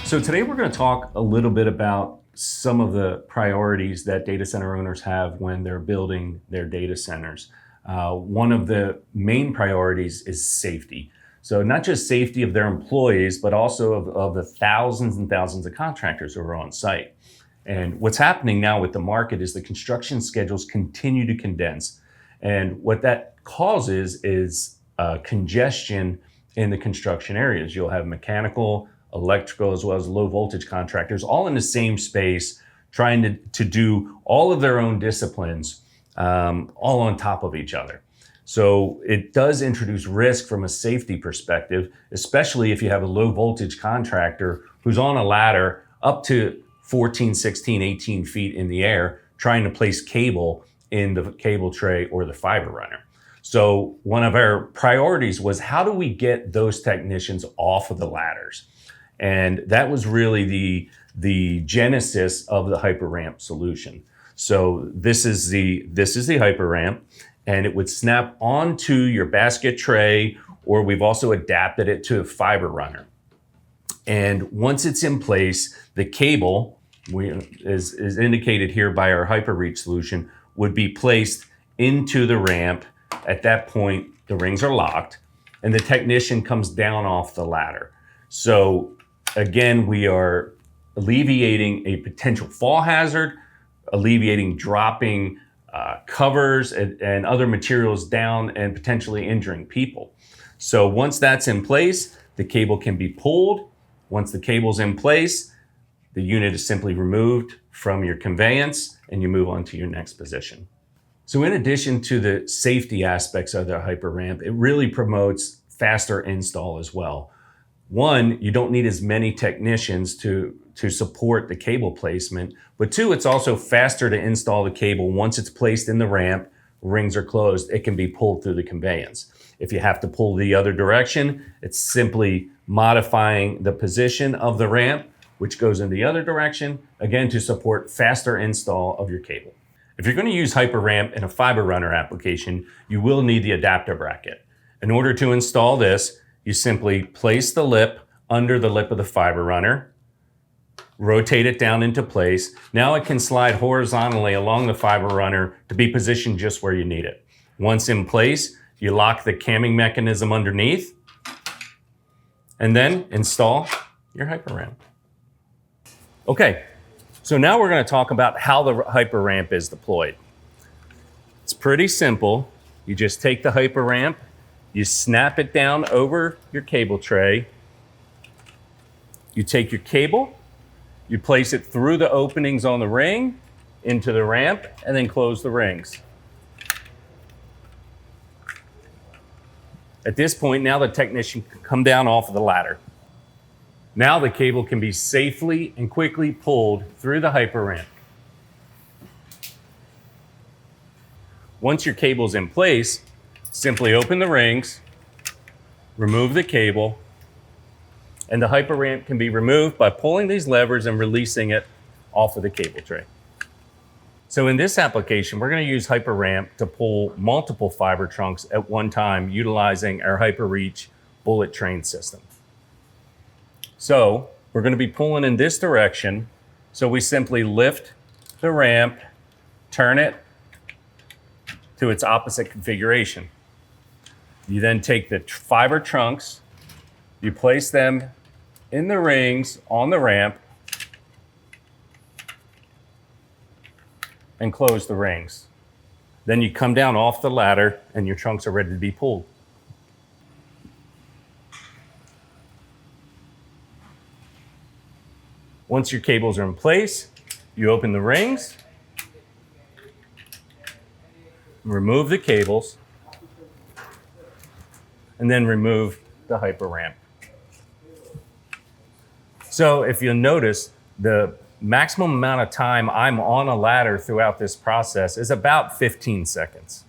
So today we're going to talk a little bit about some of the priorities that data center owners have when they're building their data centers. One of the main priorities is safety. So not just safety of their employees, but also of the thousands and thousands of contractors who are on site. And what's happening now with the market is the construction schedules continue to condense. And what that causes is congestion in the construction areas. You'll have mechanical, electrical, as well as low voltage contractors all in the same space trying to do all of their own disciplines all on top of each other. So it does introduce risk from a safety perspective, especially if you have a low voltage contractor who's on a ladder up to 14, 16, 18 feet in the air trying to place cable in the cable tray or the fiber runner. So one of our priorities was, how do we get those technicians off of the ladders? And that was really the genesis of the HyperRamp solution. So this is the HyperRamp, and it would snap onto your basket tray, or we've also adapted it to a fiber runner. And once it's in place, the cable, is indicated here by our HyperReach solution, would be placed into the ramp. At that point, the rings are locked, and the technician comes down off the ladder. So again, we are alleviating a potential fall hazard, alleviating dropping covers and other materials down and potentially injuring people. So once that's in place, the cable can be pulled. Once the cable's in place, the unit is simply removed from your conveyance and you move on to your next position. So in addition to the safety aspects of the HyperRamp, it really promotes faster install as well. One, you don't need as many technicians to support the cable placement, but two, it's also faster to install the cable. Once it's placed in the ramp, rings are closed, it can be pulled through the conveyance. If you have to pull the other direction, it's simply modifying the position of the ramp, which goes in the other direction, again, to support faster install of your cable. If you're going to use HyperRamp in a fiber runner application, you will need the adapter bracket. In order to install this, you simply place the lip under the lip of the fiber runner, rotate it down into place. Now it can slide horizontally along the fiber runner to be positioned just where you need it. Once in place, you lock the camming mechanism underneath and then install your HyperRamp. Okay, so now we're going to talk about how the HyperRamp is deployed. It's pretty simple. You just take the HyperRamp, you snap it down over your cable tray. You take your cable, you place it through the openings on the ring into the ramp, and then close the rings. At this point, now the technician can come down off of the ladder. Now the cable can be safely and quickly pulled through the HyperRamp. Once your cable's in place, simply open the rings, remove the cable, and the HyperRamp can be removed by pulling these levers and releasing it off of the cable tray. So in this application, we're going to use HyperRamp to pull multiple fiber trunks at one time utilizing our HyperReach bullet train system. So we're going to be pulling in this direction. So we simply lift the ramp, turn it to its opposite configuration. You then take the fiber trunks, you place them in the rings on the ramp, and close the rings. Then you come down off the ladder and your trunks are ready to be pulled. Once your cables are in place, you open the rings, remove the cables, and then remove the HyperRamp. So if you'll notice, the maximum amount of time I'm on a ladder throughout this process is about 15 seconds.